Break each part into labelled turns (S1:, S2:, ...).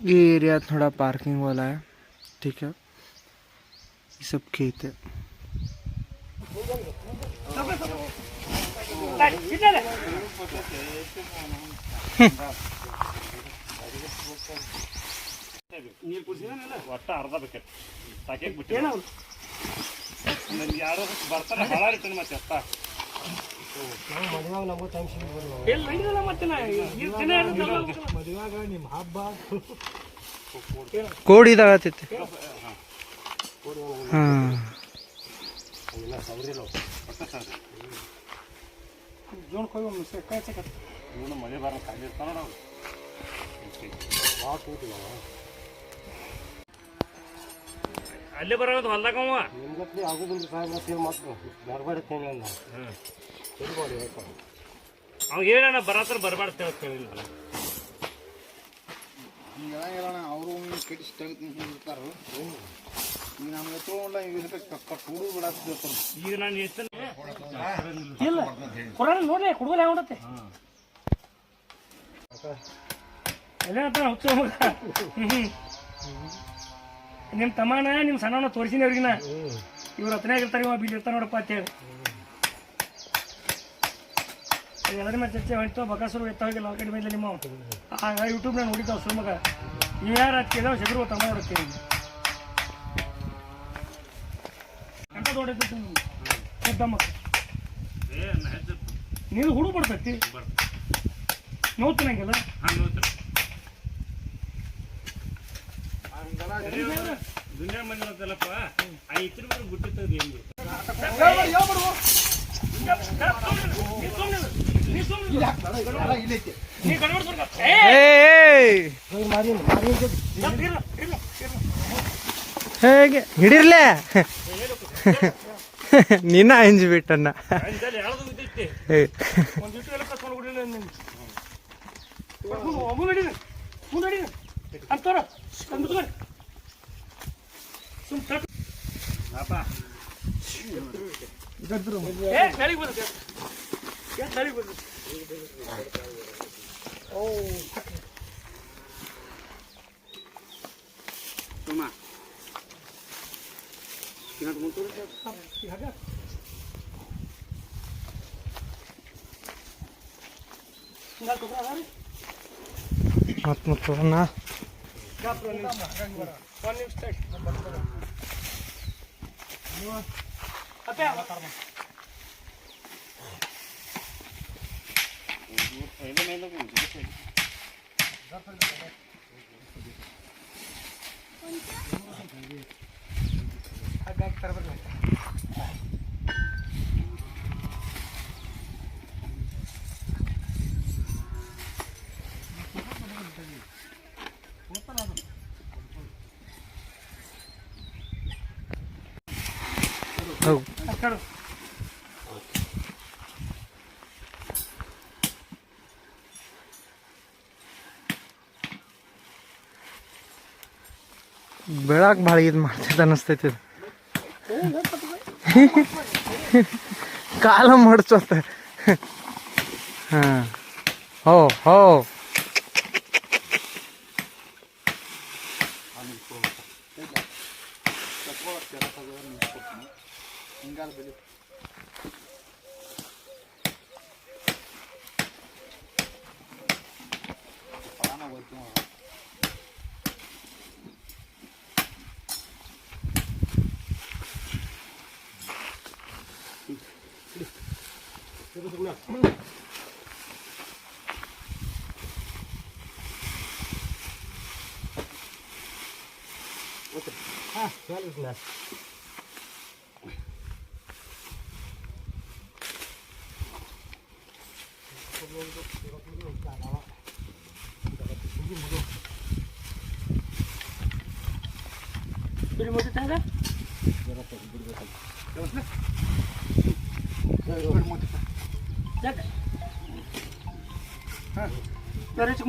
S1: ये एरिया थोड़ा पार्किंग वाला है, ठीक है। ये सब खेत है।
S2: ನೀರು ಕುಡಿಸಿದ ಒಟ್ಟ ಅರ್ಧ ಬೇಕೈತೆ ಸಾಕೇಕ್ ಬಿಟ್ಟು ಯಾರು ಬರ್ತಾರೆ ಭಾಳ ರಿಟರ್ನ್ ಮತ್ತೆ ಅಪ್ಪ
S3: ಮದುವಾಗ ನಿಮ್ಮ ಹಬ್ಬ
S1: ಕೋಡಿದಾಗತ್ತೈತೆ. ಹಾಂ
S2: ಜೋನ್ ಕೊಯ್ಯೋ ಮಳೆ ಬರೋ ಖಾಲಿ ಇರ್ತಾವ ನಾವು ಭಾಳ ಕೂತಿಲ್ಲ ಅಲ್ಲೇ ಬರೋದು ಹೊಲ್ದಾಗ ಅವ
S3: ನಿಮ್ಗತ್ಲಿ ಆಗೋದಿಲ್ಲ ಸಾಹೇಬ್ರ ಮಾತು ಬರಬೇಡತ್ತೇನೆ ಅಂದ ತಿರುಗಾಡಿ
S2: ಅವ್ ಹೇಳೋಣ ಬರತ್ರ ಬರಬಾರ್ದು ಹೇಳಿಲ್ಲ
S4: ಹೇಳೋಣ ಅವರು ಕೆಡಿಸ್ ತೆಗೆದುರ್ತಾರು ಈಗ ನಮ್ಗೆ ತೊಗೊಂಡ ಹುಡುಗ ಬಿಡಾಕ್ತಿರ್ತಾರೆ.
S2: ಈಗ ನಾನು ಎಷ್ಟು
S5: ನೋಡ್ರಿ ಹುಡುಗಲ್ಲ ಹೊಡತ್ತೆ ಎಲ್ಲ ಹುಚ್ಚ ನಿಮ್ಮ ತಮ್ಮನ ನಿಮ್ಮ ಸಣ್ಣವನ್ನ ತೋರಿಸಿನಿ ಅವ್ರಿಗಿನ ಇವ್ರ ಹತ್ತನೇ ಆಗಿರ್ತಾರೆ ಇವ ಬೀಲ್ ಇರ್ತಾನೆ ನೋಡಪ್ಪ ಅಂತೇಳಿ ಎಲ್ಲರ ಮೇಲೆ ಚರ್ಚೆ ಹೊಂಟು ಬಕಾಸುರು ಎತ್ತ ಹೋಗಿಲ್ಲ ಅವ್ರ ಕಡೆ ಮೇಲೆ ನಿಮ್ಮ ಆಗ ಯೂಟ್ಯೂಬ್ನಾಗ ನೋಡಿದ್ದಾವ ಸುಮಗ ನೀವು ಯಾರು ಅದು ಕೇಳೋ ಶೆಗರು ತಮ್ಮ ನೋಡುತ್ತೇವೆ ಅಂತ ನೋಡಿದ್ದು ಮುದ್ದಮ್ಮ ನೀರು ಹುಡು ಬರ್ತೈತಿ ನೋಡ್ತೀನಂಗೆಲ್ಲ
S2: ದುನಿಯಾ ಮಂದಿ ಅಂತಲ್ಲಪ್ಪ ಆ ಇತ್ರ ಮೇಲೆ ಬಿಟ್ಟಿರ್ತದೆ ಹೆಂಗೆ
S1: ಹೇಗೆ ಹಿಡಿರ್ಲೆ ನಿನ್ನ ಅಂಜ್ಬಿಟ್ಟನ್ನ
S2: ಯಾವ್ದು ಬಿದ್ದೈತಿ
S5: ಒಂದಿಟ್ಟು ಎಲ್ಲ ಕಸ್ಕೊಂಡು ಬಿಡಿಲ್ಲ ಮುಂದೆ ಅಂತಾರ
S2: ಅಪ್ಪ
S5: ಬೆಳಿಗ್ಗೆ ಬಂದ ಬೆಳಿಗ್ಗೆ ಬಂದ
S4: ಸುಮ್ಮ
S1: ಮತ್ ನೋಡೋಣ. ಬೆಳಕ್ ಭಾಳ ಇದು ಮಾಡ್ತೈತೆ ಅನ್ನಿಸ್ತೈತಿ ಇದು. ಕಾಲ ಮಡ್ಚೋತ. ಹಾಂ ಹೋ ಹೋ
S4: ಹಿಂಗಾರ ಬೆಳಿ ಪ್ರಾಣ ಹೋಯ್ತು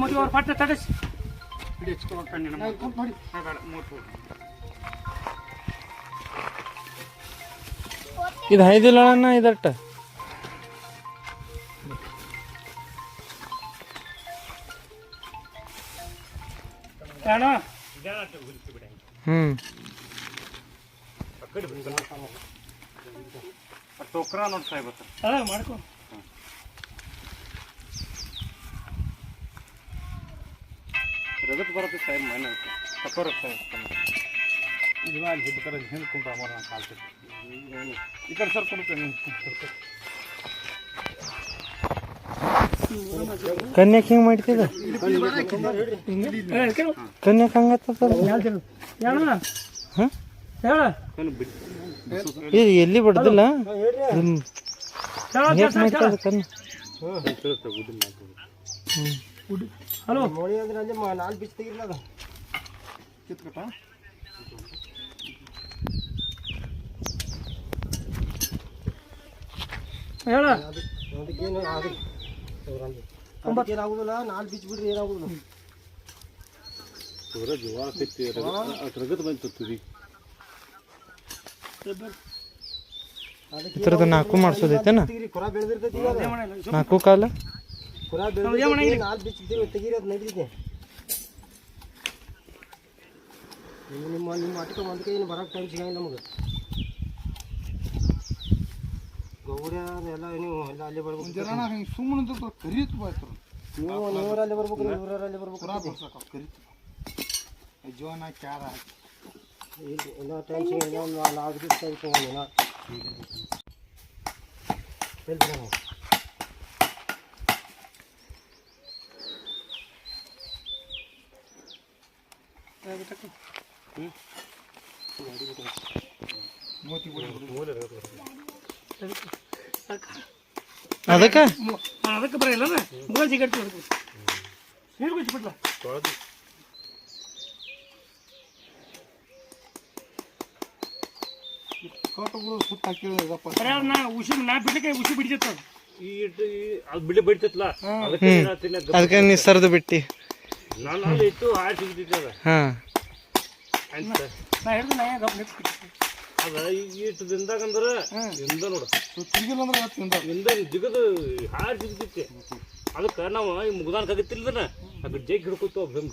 S5: मोदी और पार्टनर तड़स
S1: ಇದು ಹೈದಿಲ್ಲ ಅಣ್ಣ ಇದಟ್ಟ.
S5: ಅಣ್ಣ
S2: ಇದಾಟ ಹುಲ್ಕಿ ಬಿಡ
S1: ಹ್ಞೂ
S2: ಆ ಕಡೆ ಬಿಡ ಆ ಟೋಕ್ರ ನೋಡಿ ಸಾಯ್ಬತ್ತ
S5: ಅದ ಮಾಡ್ಕೊ
S2: ರಗತ್ ಬರುತ್ತೆ ಸಾಯ್ಬ್ ಮನೆ ತಪ್ಪರ ಸಾಯ್ಬ್
S4: ಇದು ಅಲ್ಲಿ ಹಿಡ್ತಾರೆ ಹಿಂದೆ ಕುಂತ ಅಮರ ನಾನು ಕಾಲ್ತೀನಿ ಈ ಕಡೆ ಸರ್ ಕೊಡ್ತೇನೆ
S1: ಕನ್ಯಾಕ್ ಹಿಂಗೆ ಮಾಡ್ತಿದ್ದ ಕನ್ಯಾಕ್ ಹಂಗತ್ತದ
S5: ಹೇಳ
S1: ಹಾಂ
S5: ಹೇಳ
S1: ಇದು ಎಲ್ಲಿ ಬಡ್ದಿಲ್ಲ ಹೇಗೆ ಮಾಡ್ತದ ಕನ್ಯಾ
S5: ಹಲೋ
S3: ನೋಡಿ ಅಂದ್ರೆ ಅಲ್ಲಿ 4 ಬೀಚ್ ತೆಗಿಲ್ಲ ಅದು
S4: ಕಿತ್ಕಟ
S5: ಹೇಳ
S3: ಅದಕ್ಕೇನು ಅದಕ್ಕೇನಾಗುದಿಲ್ಲ 4 ಬೀಚ್ ಬಿಡ್ರಿ ಏನಾಗುದಿಲ್ಲ
S2: ಜೋಳ ಸಿಕ್ತಿ ರಗತ್ ಬಂತು
S1: ಇದ್ರದ್ದು 4 ಮಾಡಿಸೋದೈತೇನ
S3: ಕುರ ಬೆಳೆದಿರ್ತೈತಿ ಇವಾಗ
S1: 4 ಕಾಲ
S3: ಕುರ ಬೆಳೆದಿರ್ತೈತಿ 4 ಬೀಚ್ ತೆಗೀರಿ ಅದು ನಡೀತೈತಿ ನಿಮ್ಮ ಅಟಕ ಒಂದು ಕೈ ಬರೋಕೆ ಟೈಮ್ ಸಿಗಂಗಿಲ್ಲ ನಮಗೆ ಗೌಡ ಎಲ್ಲ ನೀವು ಎಲ್ಲ ಅಲ್ಲೇ ಬರ್ಬೇಕು
S4: ಜನ ಹಿಂಗೆ ಸುಮ್ಮನೆ ಕರೀತು ಬಾಯ್ತಾರೆ
S3: ನೀವರಲ್ಲಿ ಬರ್ಬೇಕು ಇವರಲ್ಲಿ ಬರ್ಬೇಕು
S4: ಪುರಾ ಬರ್ಸಕ್ಕೆ ಕರೀತು ಜೋನ ಕ್ಯಾರ
S3: ಎಲ್ಲ ಟೈಮ್ ಸಿಗಂಗಿಲ್ಲ ಒಂದು 4 ದಿವಸ ಟೈಮ್ ಸಿಗಂಗಿಲ್ಲ ಹೇಳ್ತೀರಾ ನಾವು
S1: ಅದಕ್ಕೆ
S5: ಅದಕ್ಕೆ ಬರಲ್ಲ ಮೊಬೈಲ್ ಸಿಗಟ್ಟು ನೀರು ಬಿಟ್ಬಿಟ್ಲ
S4: ಕಟಗಳು ಸುತ್ತ ಹಾಕಿದ್ರೆ
S5: ನಾ ಉಸಿ ನಾ ಬಿಡ್ಲಿಕ್ಕೆ ಉಸಿ ಬಿಡ್ತಿತ್ತ
S2: ಅದು ಬಿಡಿ ಬಿಡ್ತೈತ್ಲ
S1: ಅದಕ್ಕೆ ನೀ ಸರ್ದು ಬಿಟ್ಟಿ
S2: ನಾನು ಅಲ್ಲಿ ಇಟ್ಟು ಹಾಳು ಸಿಗ್ತೈತಿ ಅದ
S1: ಹಾಂ
S5: ನಾ ಹೇಳಿದ್ರೆ ನಾ ಗಪ್ ನಿಂತ್ಬಿಟ್ಟೆ
S2: ಅದ ಈಗ ಇಟ್ಟು ದಿನದಾಗಂದ್ರೆ ಇಂದ ನೋಡು
S4: ತಿರುಗಿಲ್ಲ ಅಂದ್ರೆ ತಿಂದ
S2: ಇಂದ ಜಿಗದು ಹಾಳು ಸಿಗ್ತೈತಿ ಅದಕ್ಕೆ ನಾವು ಈ ಮುಗ್ದಾನ್ ಕಗತ್ತಿಲ್ದನ ಆ ಕಡೆ ಜೈಗ್ ಹಿಡ್ಕೊತ ಬೆಂಬ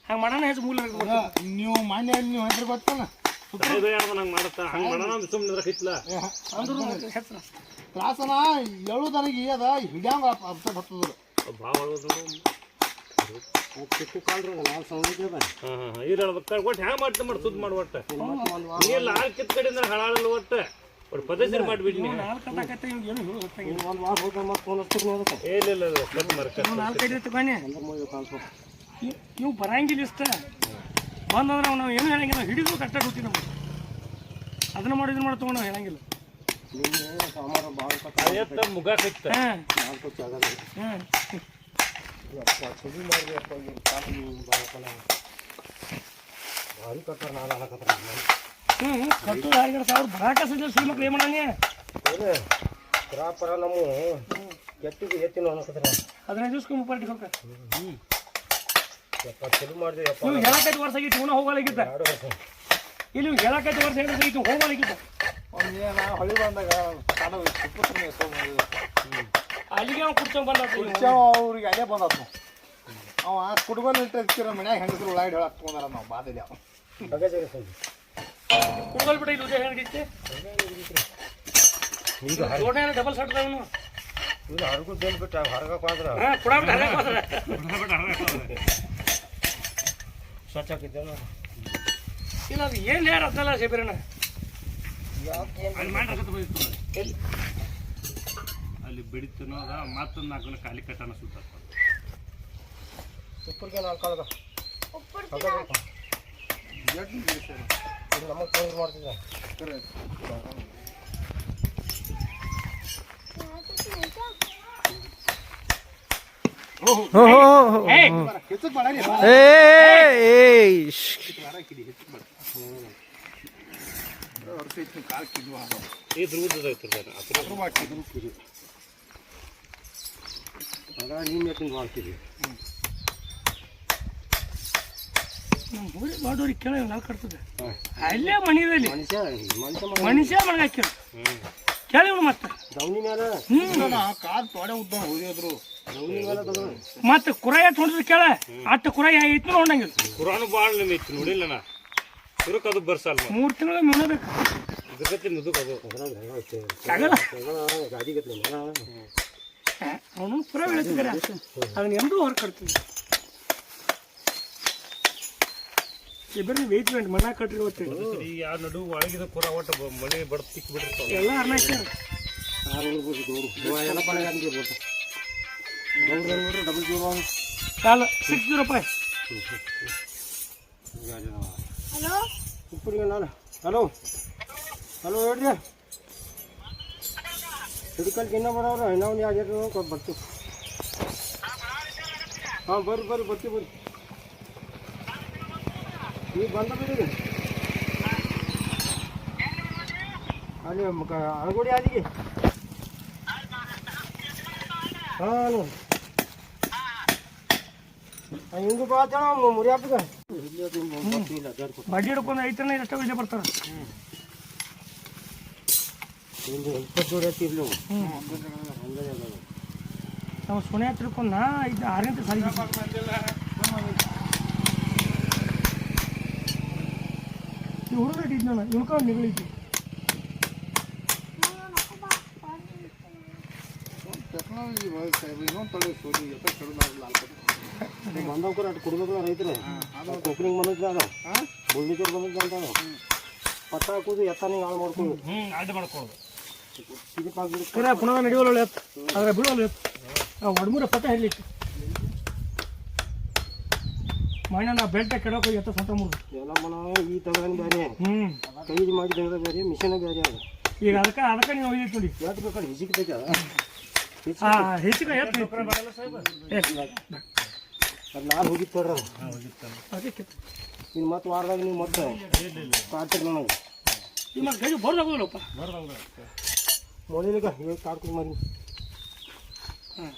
S5: ಹಂಗೆ ಮಾಡೋಣ ಹೆಚ್ಚು ಮೂಲ
S4: ನೀವು ಮಾನ್ಯ ನೀವು ಹೆಂಡ್ರಿ ಬರ್ತಾನ
S2: ನಂಗೆ ಮಾಡತ್ತ ಹಂಗೆ ಮಾಡೋಣ ಸುಮ್ಮನೆ ಹಿತ್ಲ
S5: ಅಂದ್ರೂ ಹೆಚ್ಚು
S4: ತ್ರಾಸನ ಎಳುದನಿಗೆ ಅದ ಹಿಡಿಯಂಗ ಅರ್ಥ ಹತ್ತದ್ರ
S2: ಭಾಳ
S3: ಚಿಕ್ಕ ಕಾಲ್ರಿ ನಾವು ಸಂಗೀತ
S2: ಇರ ಒಟ್ಟು ಹ್ಯಾಂಗ ಮಾಡ್ತಾ ಮಾಡಿ ಸುದ್ದಿ ಮಾಡಿ ಒಟ್ಟು ನೀಲ್ಲ ಹಾಲು ಕಿತ್ ಕಡೆಯಿಂದ ಹಾಳಾಗಲ್ಲ ಒಟ್ಟು ಒಟ್ಟು ಪದಸರಿ ಮಾಡಿಬಿಡಿ ನೀವು
S5: ನಾಲ್ಕೈತೆ ಇವ್ಗೆ ಏನು ಹೇಳೋ ಗೊತ್ತಾಗಿಲ್ಲ
S3: ಒಂದು ವಾರ ಹೋಗಿ ಮತ್ತೆ ಫೋನ್ ಹಚ್ತೀನಿ ಅದಕ್ಕೆ
S2: ಇಲ್ಲ ಕಟ್ ಮರ್ಕ
S5: ನಾಲ್ಕೈದು ತಗೊಂಡೆ
S3: ಅಂದ್ರೆ ಮುಗಿ ಕಾಲ್ಸು
S5: ಇವು ಬರಂಗಿಲ್ಲ ಇಷ್ಟ ಬಂದಂದ್ರೆ ನಾವು ಏನು ಹೇಳಂಗಿಲ್ಲ ಹಿಡಿದು ಕಷ್ಟ ಗೊತ್ತಿ ನಮ್ಗೆ ಅದನ್ನ ಮಾಡಿ ಇದನ್ನ ಮಾಡಿ ತೊಗೊಂಡು ಹೇಳಂಗಿಲ್ಲ
S3: ನಿನ್ನೆ ಸೋಮವಾರ ಭಾಳ
S2: ಅಯ್ಯತ್ತ ಮುಗ ಕೈತ
S5: ಹಾಂ
S3: ನಾಲ್ಕು ಜಾಗದಲ್ಲಿ
S5: ಹಾಂ
S3: ಸುದ್ದಿ ಮಾಡಿರಿ ಅಪ್ಪ ಈ ಕಾಲು ಭಾಳ ಭಾರಿ ಕಟ್ಟಾರ ನಾನು ಅನ್ನಕತ್ರ
S5: ಕಟ್ಟು 2,000 ಬರಾಕ ಸಿಗಲ್ಲ ಶ್ರೀಮಕ್ಳು ಏನು ಮಾಡಂಗೆ
S3: ಏನೇ ಪರ ನಮ್ಮ ಎತ್ತಿಗೆ ಎತ್ತಿನ ಅನ್ನಕತ್ರ
S5: 15 ದಿವ್ಸಕ್ಕೆ ಪಾರ್ಟಿ ಹೋಗ
S3: ಯಪ್ಪ ಚಲೋ ಮಾಡಿದೆ ಯಪ್ಪ
S5: ನೀವು ಹೇಳಕೈದು ವರ್ಷ ಆಗಿತ್ತು ಇವನ ಹೋಗಲಾಗಿದ್ದ
S3: 2 ವರ್ಷ
S5: ಇಲ್ಲಿ ನೀವು ಹೇಳಕೈದು ವರ್ಷ ಆಗಿತ್ತು ಹೋಗಲಾಗಿದ್ದ
S4: ಅವ್ನು ಹೊಳಿ ಬಂದಾಗ ಕಾಡ ಸುಪ್ಪತ್ರ
S5: ಅಲ್ಲಿಗೆ ಅವ್ನು ಕುಡ್ಕೊಂಡ್ ಬಂದ
S4: ಅವ್ರಿಗೆ ಅದೇ ಬಂದತ್ತು ಅವ ಕುಡ್ಕೊಂಡು ಇಟ್ಟಿರ ಮನ್ಯಾಗ ಹೆಂಗಸ್ರು ಉಳ್ಳಾಗಡ್ಡಿ ಹೇಳಕ್ ತೊಗೊಂಡಾರ ನಾವು ಬಾದಲ್ಲಿ ಅವ
S3: ಬಗಜಾಗ ಸಂಜೆ
S5: ಕುಡ್ಕೊಲ್ ಬಿಟ್ಟ ಇಲ್ಲಿ ಹೇಗಿತ್ತೆ ದೊಡ್ಡ ಡಬಲ್ ಶರ್ಟ್ ಅವನು
S3: ಇದು ಹರಗು ಬೇಲ್ ಬಿಟ್ಟು ಹೊರಗಕ್ಕೆ ಹೋದ್ರೆ
S5: ಹಾಂ
S3: ಸ್ವಚ್ಛ ಹಾಕಿದ್ದೆ ನಾನು
S5: ಇಲ್ಲ ಅದು ಏನು ಯಾರು ಅದನ್ನೆಲ್ಲ ಸೇಬಿರಣ್ಣ
S2: ಅಲ್ಲಿ ಮಾಡಕತ್ತ ಹೋಯ್ತು ಅಲ್ಲಿ ಬಿಡಿತನೋ ಅದ ಮತ್ತೊಂದು 4 ಖಾಲಿ ಕಟ್ಟನ ಸುತ್ತ
S3: ಉಪ್ಪರಿಗೆ ನಾನು ಕಾಲದ ಇದು ನಮಗೆ ಚೇಂಜ್ ಮಾಡ್ತಿದ್ದೆ
S4: ಹೆಚ್ಚಕ್ ಮಾಡಲಿ ಕಾಲ್ ಕಿದ್ವ
S2: ಇದು ರೂದೈತಿರ್ತಾನೆ
S4: ಅದ್ರ ಮಾಡ್ತಿದ್ರು ಕಿರಿ
S3: ಆಗ ನೀನು ಯಾಕಿಂದು ಮಾಡ್ತೀವಿ
S5: ನಮ್ಮ ಊರಿ ಮಾಡೋರಿಗೆ ಕೇಳ ನಾವು ಕಟ್ತದೆ ಅಲ್ಲೇ ಮಣಿದಲ್ಲಿ
S3: ಮನುಷ್ಯ
S5: ಮನುಷ್ಯ ಮನೆಗೆ ಕೇಳಿ ಮತ್ತೆ
S3: ದವನಿ ಮೇಲೆ
S5: ಹ್ಞೂ
S4: ಕಾಲ್ ತೊಡೆ ಉದ್ದ ಹೋದ್ರು
S5: ಮತ್ತೆ ಕುರ ಎಟ್ ಹೊಂಡಿದ್ರು ಕೇಳ ಅಟ್ಟು ಕುರ ಐತಿ ನೋಡಂಗಿಲ್ಲ
S2: ಕುರಾನು ಭಾಳ ಐತಿ ನೋಡಿಲ್ಲ ನಾ ಸುರಕ್ ಅದು ಬರ್ಸಲ್ಲ
S5: 3 ತಿಂಗಳ ಬೇಕು
S2: ಇದಕ್ಕೆ ಮುದುಕ್ ಅದು
S5: ಆಗಲ್ಲ
S3: ಗಾಡಿ
S5: ಅವನು ಕುರ ಬೆಳಿತಿದ್ದಾರೆ ಅದನ್ನ ಎಂದೂ ಹೊರ ಕಟ್ತೀವಿ ಇಬ್ಬರು ವೇಚ್ಮೆಂಟ್ ಮಣ್ಣ ಕಟ್ರಿ ಗೊತ್ತಿಲ್ಲ
S2: ಈ ಯಾವ ನಡು ಒಳಗಿದ ಕುರ ಒಟ್ಟು ಮಳೆ ಬಡ್ ತಿಕ್ ಬಿಡ್ತಾವ
S5: ಎಲ್ಲ ಅರ್ನಾಕ್ಯಾರ ಕಾಲ 60 ರೂಪಾಯಿ
S3: ಇಬ್ಬರಿಗೆ ನಾನು ಹಲೋ ಹಲೋ ಹೇಳ್ರಿ ಹಿಡ್ಕಲ್ಗೆ ಇನ್ನೂ ಬರೋರು ಇನ್ನೊಂದು 2 ಜನ ಬರ್ತೀವಿ ಹಾಂ ಬರ್ರಿ ಬರ್ತೀವಿ ಬರ್ರಿ ನೀವು ಬಂದ ಬಿಡಿ ಅಲ್ಲಿ ಅಳಗೋಡಿ ಆದಿಗೆ ಹಾಂ ಹಿಂಗೆ ಬಾತಣ ಮುರಿಯಾಪಗ
S5: ಬಡ್ಡಿ ಹಿಡ್ಕೊಂಡು ಐತನ ಎಷ್ಟೋ ವಿಷಯ ಬರ್ತಾರೆ
S3: 20 ಜೋಡಿ ಹತ್ತಿರ್ಲಿ
S5: ನಾವು ಸುನೆ ತಿಳ್ಕೊಂಡ 6 ಗಂಟೆ ಸಾರಿ ಈ ಹುಡುಗ ಇದ್ನ ಇವ್ಕೊಂಡು ನಿಗಳಿದ್ವಿ
S4: ಟೆಕ್ನಾಲಜಿ ಇನ್ನೊಂದು ತಡೆ ಸೋದಿ
S3: ಬಂದವ್ರು ಅಷ್ಟು ಕೊಡ್ಬೇಕು ರೈತರು ಕೊಕ್ರಿಂಗ್ ಬಂದಿದ್ದ ಅದು ಬುಳ್ಳಿದವ್ರು ಬಂದಿದ್ದ ಅಂತ ಪಟ್ಟ ಹಾಕೋದು ಎತ್ತಾನೆ ಹಾಳು ಮಾಡ್ಕೊಂಡು
S2: ಅಡ್ಡ ಮಾಡ್ಕೊಳ್ಳೋದು
S5: ಪುನಃ ನಡೆಯೋಲ್ಲ ಎತ್ತು ಆದ್ರೆ ಬಿಡೋಲ್ಲ ಎತ್ತು ನಾವು ಒಡಮೂರ ಪಟ್ಟ ಹೇಳಲಿಕ್ಕೆ ಮಣ್ಣ ನಾ ಬೆಲ್ಟ ಕೆಡೋಕೆ ಎತ್ತ ಸ್ವಂತ ಮುರಿದು
S3: ಎಲ್ಲ ಮನ ಈ ತಗನ್ ಬೇರೆ ಕೈದು ಮಾಡಿ ತೆಗೆದ ಬೇರೆ ಮಿಷನ್ ಬೇರೆ ಅದು
S5: ಈಗ ಅದಕ್ಕೆ ನೀವು ಒಯ್ದೈತಿ ನೋಡಿ
S3: ಯಾಕೆ ಬೇಕಾದ್ರೆ ಹಿಸಿಕ್ತೈತೆ
S5: ಹೆಚ್ಚಿಗೆ ಎತ್ತು
S3: ಅದು ನಾನು ಹೋಗಿತ್ತು ತಡ್ರಿ ಅದು
S5: ಅದಕ್ಕೆ
S3: ಇನ್ನು ಮತ್ತೆ ವಾರದಾಗ ನೀವು ಮತ್ತೆ ಕಾಡ್ತೀರಿ ನನಗೆ
S5: ಈಗ ಮತ್ತೆ ಗಜು ಬರ್ದಾಗೋದಿಲ್ಲಪ್ಪ
S3: ನೋಡಿಲಿಗ ಇವಾಗ ಕಾಡ್ಕೊಂಡು ಮಾಡಿ
S5: ಹಾಂ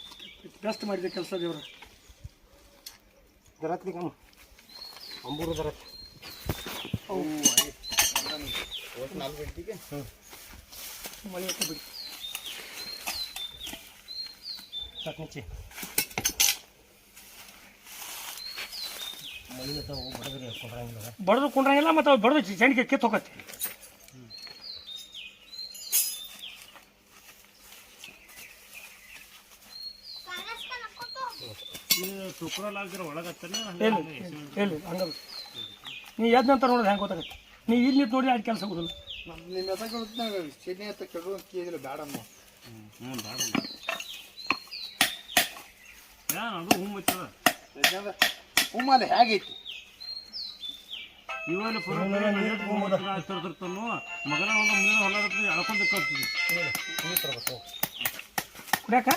S5: ಬೆಸ್ಟ್ ಮಾಡಿದೆ ಕೆಲಸ ದೇವ್ರ
S3: ದರತ್ರಿ ಕಮ್ಮ ಅಂಬೂರು ದರತ್
S5: ಅವು
S4: 4 ಗಂಟೆಗೆ
S5: ಮಳೆ ಹೊತ್ತು ಬಿಡಿ
S3: ಸಾಕು
S5: ಬಡ್ದು ಕೊಂಡ್ರಂಗಿಲ್ಲ ಮತ್ತು ಅವು ಬಡ್ದು ಜಣಿಕೆ ಕಿತ್ತು ಹೋಗತ್ತೆ
S2: ಶುಕ್ರವಾರ ಆಗಿರೋ ಒಳಗತ್ತಲ್ಲ
S5: ಎಲ್ಲಿ ಹಂಗ ನೀ ಎದ್ದ ನಂತರ ನೋಡಿದ್ರೆ ಹೆಂಗೆ ಗೊತ್ತಾಗತ್ತೆ ನೀ ಇಲ್ಲಿ ನಿಂತು ನೋಡಿ ಅದು ಕೆಲಸ ಆಗೋದಿಲ್ಲ
S4: ನಿಮ್ಮ ಎತ್ತಾಗ ಚೆನ್ನೆ ಎತ್ತ ಕೆಡು ಅಂತ ಕೇಳಿಲ್ಲ ಬೇಡಮ್ಮ
S2: ಅದು ಹೂ ಮುಚ್ಚದ
S4: ಉಮ್ಮಲ್ಲಿ ಹೇಗೈತಿ
S2: ಇವೆಲ್ಲ ತರ್ತಾನು ಮಗನ ಒಂದು ಮುಂದಿನ ಹೊಲ ಎಳ್ಕೊಂಡು ಕಲ್ತೀವಿ
S5: ಕುಡಿಯಾಕ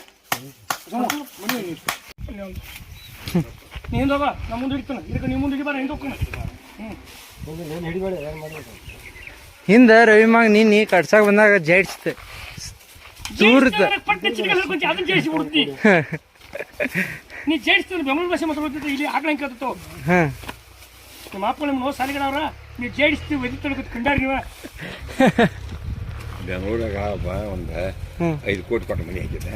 S5: ನೀ ಹಿಂದೋಗ ನಾ ಮುಂದೆ ಹಿಡಿತಾನೆ ಇದಕ್ಕೆ ನೀವು ಮುಂದೆ ಹಿಡಿಬಾರ ಹಿಂದೆ ಹೋಗ್ತಾನೆ
S3: ಹಿಡಿಬೇಡ ಏನು ಮಾಡಬೇಕು
S1: ಹಿಂದೆ ರವಿಮಾಗ ನೀ ಕಟ್ಸಾಕ ಬಂದಾಗ ಜೈಡ್ಸ್ತೆ ಚೂರ್ತ
S5: ಅದನ್ನ ಜಯಿಸಿ ಬಿಡ್ತಿ ನೀ ಜೈಡ್ಸ್ತೀನಿ ಬೆಂಗಳೂರು ಭಾಷೆ ಮಾತಾಡ್ತಿದ್ದೆ ಇಲ್ಲಿ ಆಕಳ ಹೆಂಗೆ ಕೇಳ್ತೋ
S1: ಹಾಂ
S5: ನಿಮ್ಮ ಅಪ್ಪ ನಿಮ್ಮ ನೋವು ಸಾಲಿಗಳವ್ರ ನೀವು ಜೈಡಿಸ್ತೀವಿ ಒದಿ ತೊಡಗೋದು ಕಂಡಾರ ನೀವು
S6: ಬೆಂಗಳೂರಾಗ ಒಂದು 5 ಕೋಟಿ ಕೊಟ್ಟು ಮನೆ ಹಾಕಿದ್ದೆ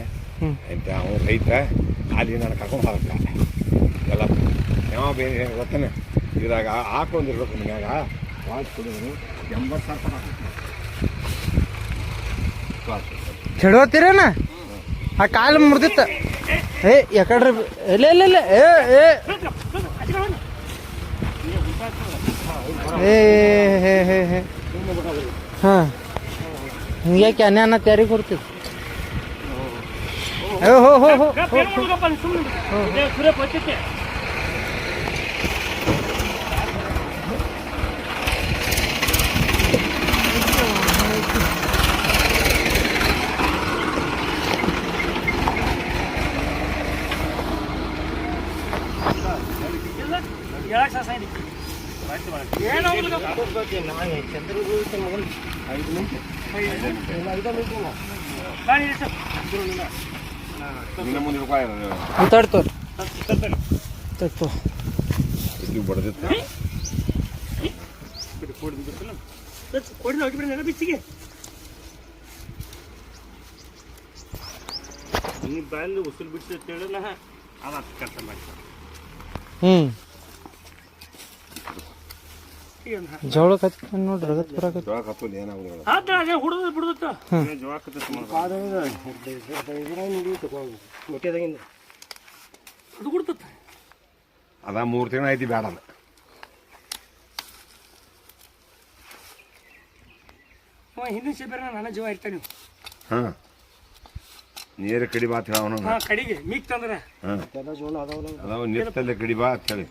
S6: ಅಂತ ಅವ್ನು ರೈತ ಅಲ್ಲಿ ನಾನು ಕರ್ಕೊಂಡು ಹೋಗಕ್ಕ ಎಲ್ಲ ಯಾವ ಬೇರೆ ಗೊತ್ತಾನೆ ಇದ್ರಾಗ ಹಾಕೊಂಡಿರ್ಬೇಕು ಮನ್ಯಾಗ ವಾಚ್ ಕೊಡಿದ್ರು 80,000
S1: ಕೆಡೋತೀರೇನ ಆ ಕಾಲು ಮುರಿದಿತ್ತ ಏ ಯಾಕಡ್ರಿ ಇಲ್ಲ ಇಲ್ಲ ಇಲ್ಲ ಏ ಹೇ ಹೇ ಹೇ ಹಾಂ ಹಿಂಗ್ಯಾಕೆ ಅನ್ನ ತಯಾರಿ ಕೊಡ್ತಿದ್ದು ಹೋ ಹೋ ಹೋ
S5: ಸುಮ್ಮನೆ
S6: ಇನ್ನು ಮುಂದೆ ರೂಪಾಯಿ
S1: ತಡ್ತೋ ತಡ್ತೋ
S6: ಇದು ಬಡ್ದಿತ್ತು
S5: ಕೊಡಿ ಹೋಗಿಬಿಡಿ ನೆಲ ಬಿಚ್ಚಿಗೆ
S2: ನೀ ಬಾಯಲ್ಲಿ ಉಸಿರು ಬಿಟ್ಟು ತಿಳಿಲ್ಲ ಅದು ಅಷ್ಟು ಕೆಲಸ ಮಾಡ್ತಾರೆ.
S1: ಜವಳಕ್ಕೆ ಹಚ್ಚ ನೋಡ್ರಿ ರಗತ್ ಬರಾಕತ್ತಿ.
S6: ಜೋಳ ಕಪ್ಪಲ್ಲಿ ಏನಾಗೋದಿಲ್ಲ.
S5: ಅದೇ ಹುಡುದ ಬಿಡುತ್ತ
S3: ಮುಟ್ಟಿದಾಗಿಂದ
S5: ಅದು ಬಿಡ್ತತ್ತ.
S6: ಅದ 3 ತಿಂಗಳು ಐತಿ ಬೇಡ ಅದು.
S5: ಹಿಂದಿನ ಸೇಬೇರ ನನ್ನ ಜೀವ ಇರ್ತಾನೆ ನೀವು.
S6: ಹಾಂ ನೀರು ಕಡಿ ಬಾ ಅಂತ ಹೇಳ
S5: ಹಾಂ ಕಡಿಗೆ ಮೀಕ್ ತಂದ್ರೆ
S6: ಹಾಂ
S3: ಎಲ್ಲ ಜೋಳ ಅದಾವಲ್ಲ
S6: ಅದಾವ ನಿರ್ತಲ್ಲೇ ಕಡಿ ಬಾ ಅಂತ ಹೇಳಿ.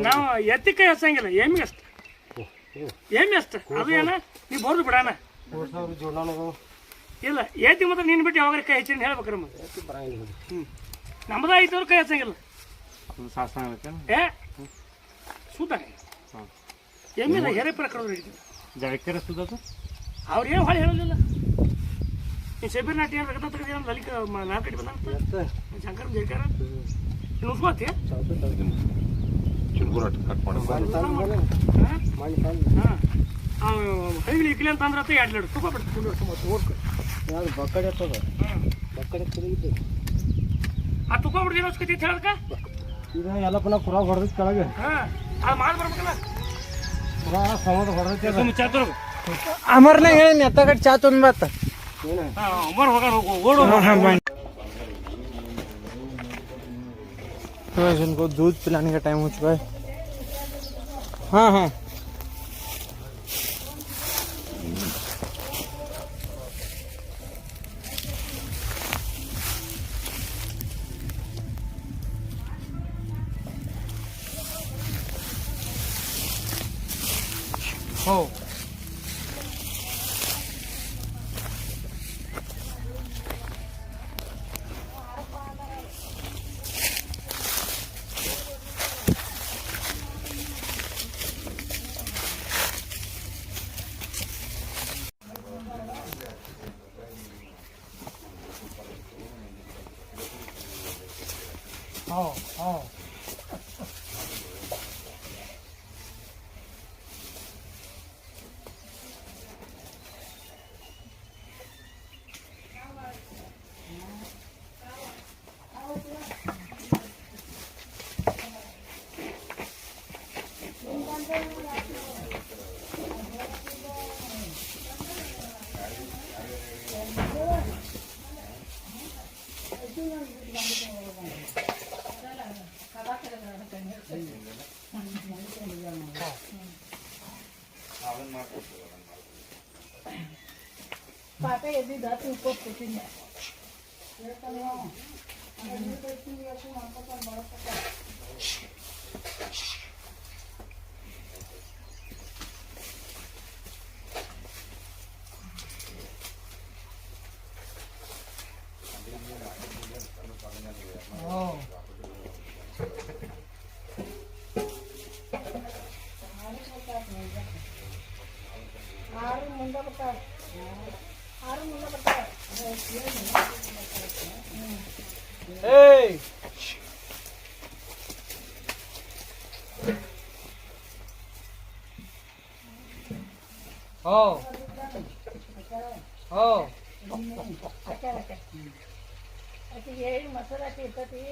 S5: ನಾವು ಎತ್ತಿಕಾಯಿ ಹಚ್ಚಂಗಿಲ್ಲ ಎಮ್ಮಿ ಅಷ್ಟ ಎಮ್ಮಿ ಅಷ್ಟ ಅದು ಏನ ನೀವು ಬೋರ್ದು ಬಿಡಾನ
S3: ಜೋಳ
S5: ಇಲ್ಲ ಏತಿ ಮಾತ್ರ ನೀನು ಬಿಟ್ಟು ಯಾವಾಗ ಕೈ ಹಚ್ಚಿ ಹೇಳ್ಬೇಕ್ರ ಮತ್ತೆ
S3: ಬರಂಗಿಲ್ಲ.
S5: ನಮ್ದ ಐತವ್ರು ಕೈ ಹಚ್ಚಂಗಿಲ್ಲ ಏ ಸುದ್ದ ಎಮ್ಮಿಲ್ಲ ಹೆರೆ ಪ್ರಕಾರ
S2: ಜಾಗಕ್ಕೆ ಸುದ್ದದು
S5: ಅವ್ರು ಏನು ಹೊಳೆ ಹೇಳಲಿಲ್ಲ. ನೀವು ಸೇಬೀರ್ ನಾಟಿ ಏನು ರಗತ ತೆಗೆದ ಲಲಿಕ ನಾಲ್ಕು ಕಡೆ ಬಂದ ಶಂಕರ ಜೈಕಾರ ನುಸ್ಕೋತಿ
S6: ಚಿಲ್ಬೂರ ಕಟ್ ಮಾಡಿ
S5: ಹಾಂ ಹೈಗ್ಲಿ ಇಕ್ಲಿ ಅಂತ ಅಂದ್ರೆ 2 ಲೀಟರ್ ತುಪ್ಪ ಬಿಡ್ತು ಓಡ್ಕು
S3: ಯಾರು ಬಕ್ಕಡೆ ಹತ್ತದ ಬಕ್ಕಡೆ ತಿರುಗಿದ್ದು
S5: ಆ ತುಪ್ಪ ಬಿಡ್ದು ಏನೋಸ್ಕತಿ ಅಂತ ಹೇಳಕ್ಕ
S3: ಈಗ ಎಲ್ಲ ಪುನಃ ಕುರ ಹೊಡೆದ ಕೆಳಗೆ
S5: ಹಾಂ ಅದು ಮಾಡಿ ಬರ್ಬೇಕಲ್ಲ
S3: ಕುರ ಸಮದ ಹೊಡೆದೈತಿ
S2: ಚಾತುರ್
S1: ಅಮರ್ನಾಗ ಹೇಳಿ ಎತ್ತಗಟ್ಟು ಚಾ ತೊಂದ್ ಬತ್ತ.
S5: ಉಮರ್ ಹೋಗ ಓಡು
S1: इनको दूध पिलाने का टाइम हो चुका है. हाँ हाँ हो
S7: ಪಾಪ ಎದ್ದಿದ್ದಾತು ಉಪ್ಪು
S1: Hey! Oh. Oh.
S7: ಅತಿ ಹೇಳಿ ಮಸಾಲ ಇರ್ತತಿ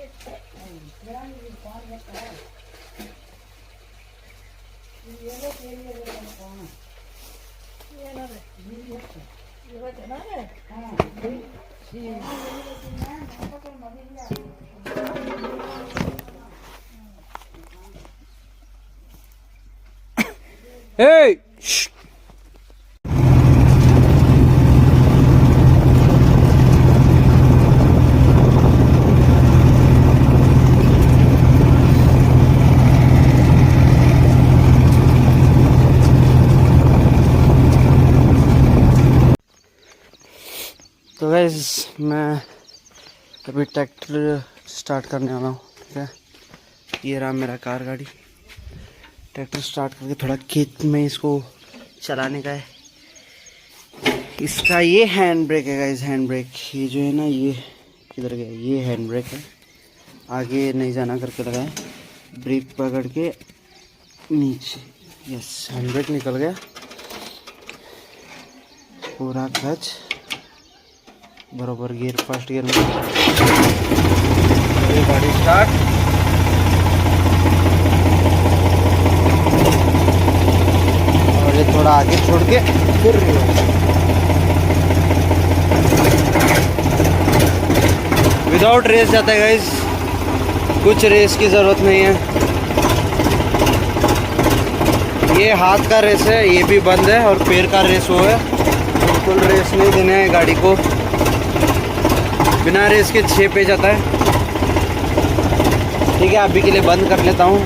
S1: Hey! तो गाइस मैं अभी ट्रैक्टर स्टार्ट करने वाला हूँ. ठीक है, ये रहा मेरा कार गाड़ी. ट्रैक्टर स्टार्ट करके थोड़ा खेत में इसको चलाने का है. इसका ये हैंड ब्रेक है गाइस, हैंड ब्रेक. ये जो है ना, ये किधर गया, ये हैंड ब्रेक है. आगे नहीं जाना करके लगा है. ब्रेक पकड़ के नीचे, यस, हैंड ब्रेक निकल गया. पूरा क्लच बराबर गियर फर्स्ट गियर में ये गाड़ी स्टार्ट। और ये थोड़ा आगे छोड़ के फिर विदाउट रेस जाता है गाइस, कुछ रेस की ज़रूरत नहीं है। ये हाथ का रेस है, ये भी बंद है, और पैर का रेस वो है। बिल्कुल रेस नहीं देना है गाड़ी को, बिना रेस के 6 पे जाता है। ठीक है, अभी के लिए बंद कर लेता हूँ।